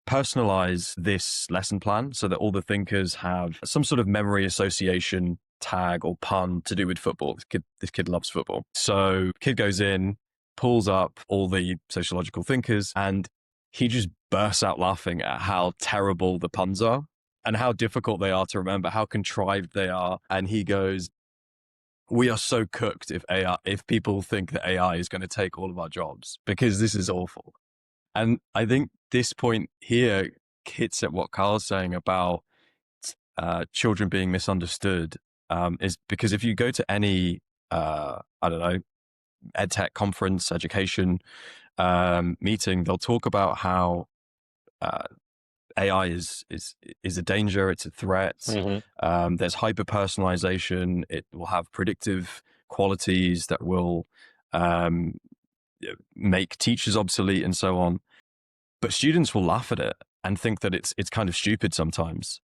personalize this lesson plan so that all the thinkers have some sort of memory association tag or pun to do with football. This kid loves football. So kid goes in, pulls up all the sociological thinkers, and he just bursts out laughing at how terrible the puns are and how difficult they are to remember, how contrived they are. And he goes, we are so cooked if people think that AI is going to take all of our jobs because this is awful. And I think this point here hits at what Carl's saying about children being misunderstood, is because if you go to any, I don't know, edtech conference, education meeting, they'll talk about how AI is a danger, it's a threat. There's hyper personalization. It will have predictive qualities that will make teachers obsolete and so on. But students will laugh at it and think that it's kind of stupid sometimes.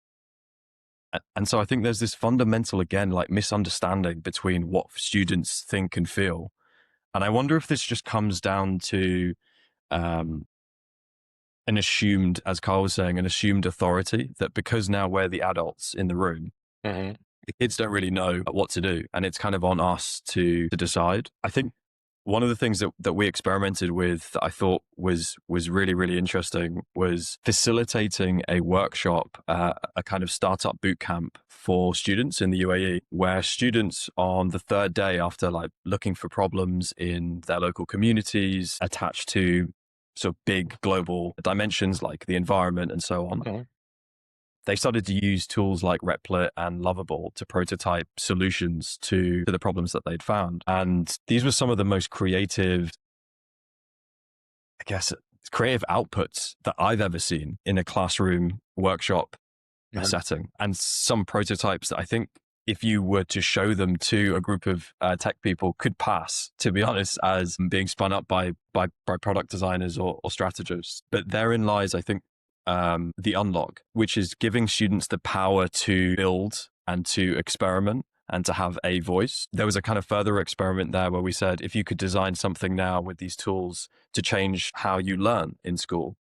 And so I think there's this fundamental, again, like misunderstanding between what students think and feel. And I wonder if this just comes down to an assumed, as Carl was saying, an assumed authority, that because now we're the adults in the room, the kids don't really know what to do. And it's kind of on us to decide. I think one of the things that we experimented with that I thought was really, really interesting was facilitating a workshop, a kind of startup boot camp for students in the UAE, where students on the third day after like looking for problems in their local communities attached to sort of big global dimensions like the environment and so on, they started to use tools like Replit and Lovable to prototype solutions to the problems that they'd found. And these were some of the most creative, I guess, creative outputs that I've ever seen in a classroom workshop setting, and some prototypes that I think if you were to show them to a group of tech people could pass, to be honest, as being spun up by product designers or strategists. But therein lies, I think, the unlock, which is giving students the power to build and to experiment and to have a voice. There was a kind of further experiment there where we said, if you could design something now with these tools to change how you learn in school,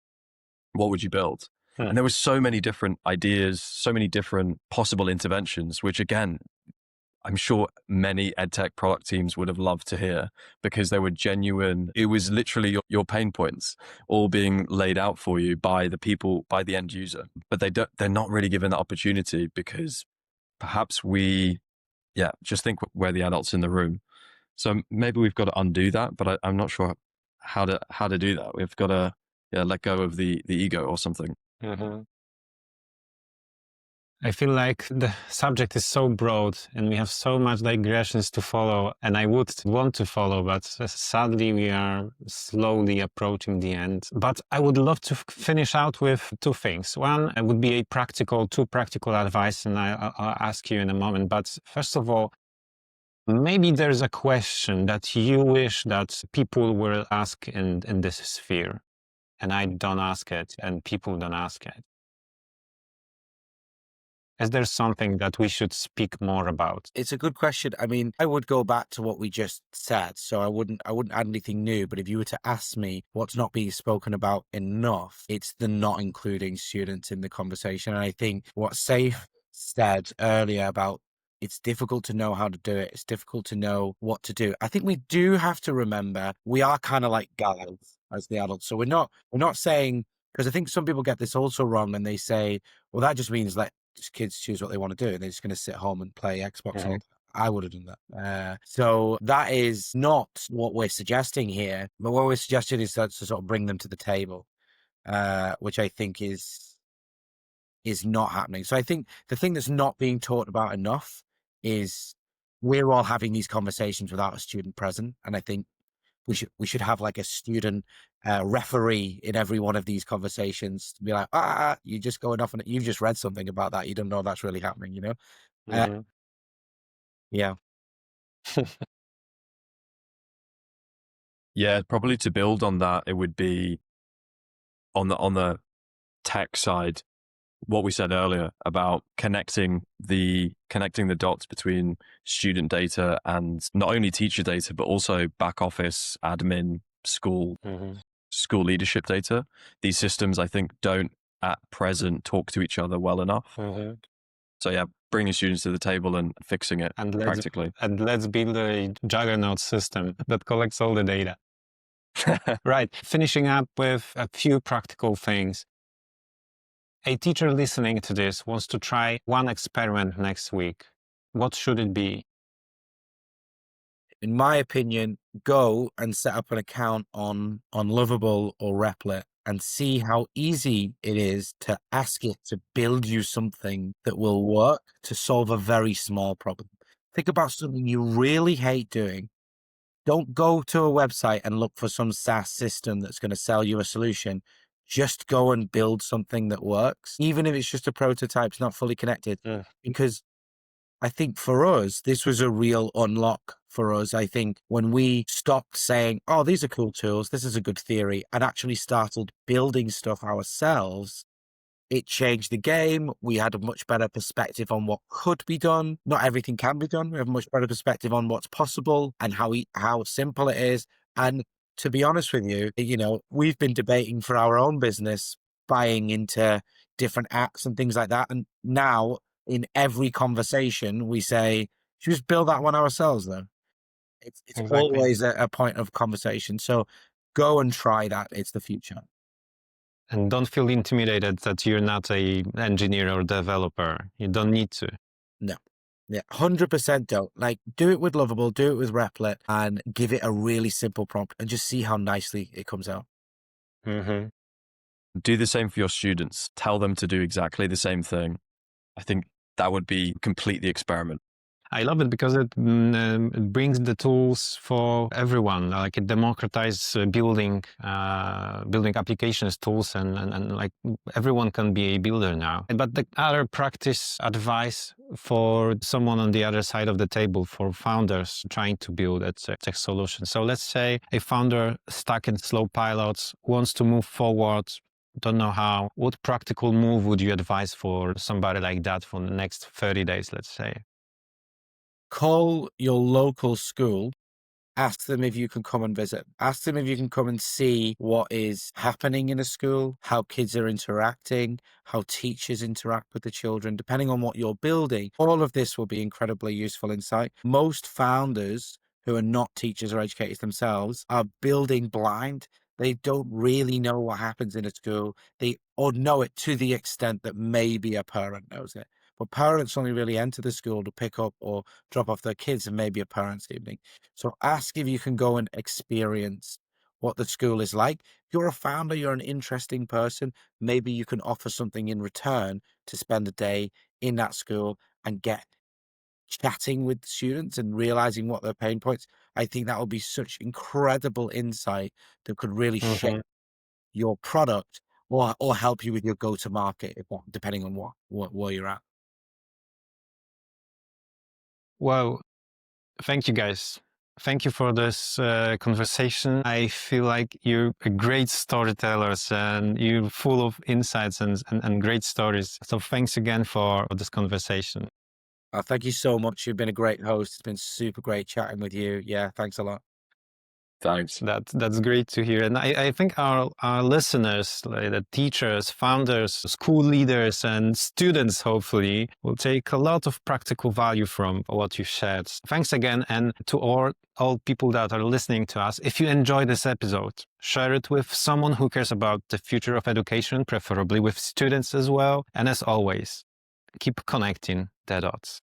what would you build? And there were so many different ideas, so many different possible interventions, which again, I'm sure many EdTech product teams would have loved to hear, because they were genuine. It was literally your pain points all being laid out for you by the people, by the end user. But they're not really given that opportunity because perhaps we just think we're the adults in the room. So maybe we've got to undo that, but I'm not sure how to do that. We've got to let go of the ego or something. Mm-hmm. I feel like the subject is so broad and we have so much digressions to follow, and I would want to follow, but sadly we are slowly approaching the end. But I would love to finish out with two things. One would be two practical advice, and I'll ask you in a moment. But first of all, maybe there's a question that you wish that people will ask in this sphere, and I don't ask it, and people don't ask it. Is there something that we should speak more about? It's a good question. I mean, I would go back to what we just said, so I wouldn't add anything new. But if you were to ask me what's not being spoken about enough, it's the not including students in the conversation. And I think what Saif said earlier about it's difficult to know how to do it, it's difficult to know what to do. I think we do have to remember we are kind of like guides as the adults. So we're not saying, because I think some people get this also wrong and they say, well, that just means let kids choose what they want to do and they're just going to sit home and play Xbox all day. I would have done that. So that is not what we're suggesting here, but what we're suggesting is to sort of bring them to the table, which I think is not happening. So I think the thing that's not being taught about enough is we're all having these conversations without a student present. And I think we should have like a student referee in every one of these conversations to be like, you're just going off and you've just read something about that. You don't know that's really happening, you know? Mm-hmm. Yeah. Yeah, probably to build on that, it would be on the tech side, what we said earlier about connecting the dots between student data and not only teacher data, but also back office, admin, school leadership data. These systems, I think, don't at present talk to each other well enough. So yeah, bringing students to the table and fixing it practically. And let's build a juggernaut system that collects all the data. Right. Finishing up with a few practical things. A teacher listening to this wants to try one experiment next week. What should it be? In my opinion, go and set up an account on Lovable or Replit and see how easy it is to ask it to build you something that will work to solve a very small problem. Think about something you really hate doing. Don't go to a website and look for some SaaS system that's going to sell you a solution. Just go and build something that works, even if it's just a prototype, it's not fully connected. Because I think for us, this was a real unlock for us. I think when we stopped saying, oh, these are cool tools, this is a good theory, and actually started building stuff ourselves, it changed the game. We had a much better perspective on what could be done. Not everything can be done. We have a much better perspective on what's possible and how simple it is. And to be honest with you, we've been debating for our own business, buying into different apps and things like that. And now in every conversation, we say, should we just build that one ourselves though? It's exactly. Always a point of conversation. So go and try that. It's the future. And don't feel intimidated that you're not an engineer or developer. You don't need to. No. Yeah, 100% don't. Like, do it with Lovable, do it with Replit, and give it a really simple prompt and just see how nicely it comes out. Do the same for your students. Tell them to do exactly the same thing. I think that would be complete the experiment. I love it because it brings the tools for everyone. Like it democratizes building applications, tools, and like everyone can be a builder now. But the other practice advice for someone on the other side of the table, for founders trying to build a tech solution. So let's say a founder stuck in slow pilots wants to move forward, don't know how. What practical move would you advise for somebody like that for the next 30 days, let's say? Call your local school. Ask them if you can come and visit. Ask them if you can come and see what is happening in a school, how kids are interacting, how teachers interact with the children, depending on what you're building. All of this will be incredibly useful insight. Most founders who are not teachers or educators themselves are building blind. They don't really know what happens in a school. Or know it to the extent that maybe a parent knows it. But parents only really enter the school to pick up or drop off their kids and maybe a parents' evening. So ask if you can go and experience what the school is like. If you're a founder, you're an interesting person, maybe you can offer something in return to spend a day in that school and get chatting with students and realizing what their pain points. I think that will be such incredible insight that could really shape your product or help you with your go-to-market, depending on where you're at. Well, thank you guys. Thank you for this conversation. I feel like you're a great storytellers and you're full of insights and great stories. So thanks again for this conversation. Thank you so much. You've been a great host. It's been super great chatting with you. Yeah, thanks a lot. Thanks. That's great to hear. And I think our listeners, like the teachers, founders, school leaders, and students, hopefully, will take a lot of practical value from what you shared. Thanks again. And to all people that are listening to us, if you enjoyed this episode, share it with someone who cares about the future of education, preferably with students as well. And as always, keep connecting the dots.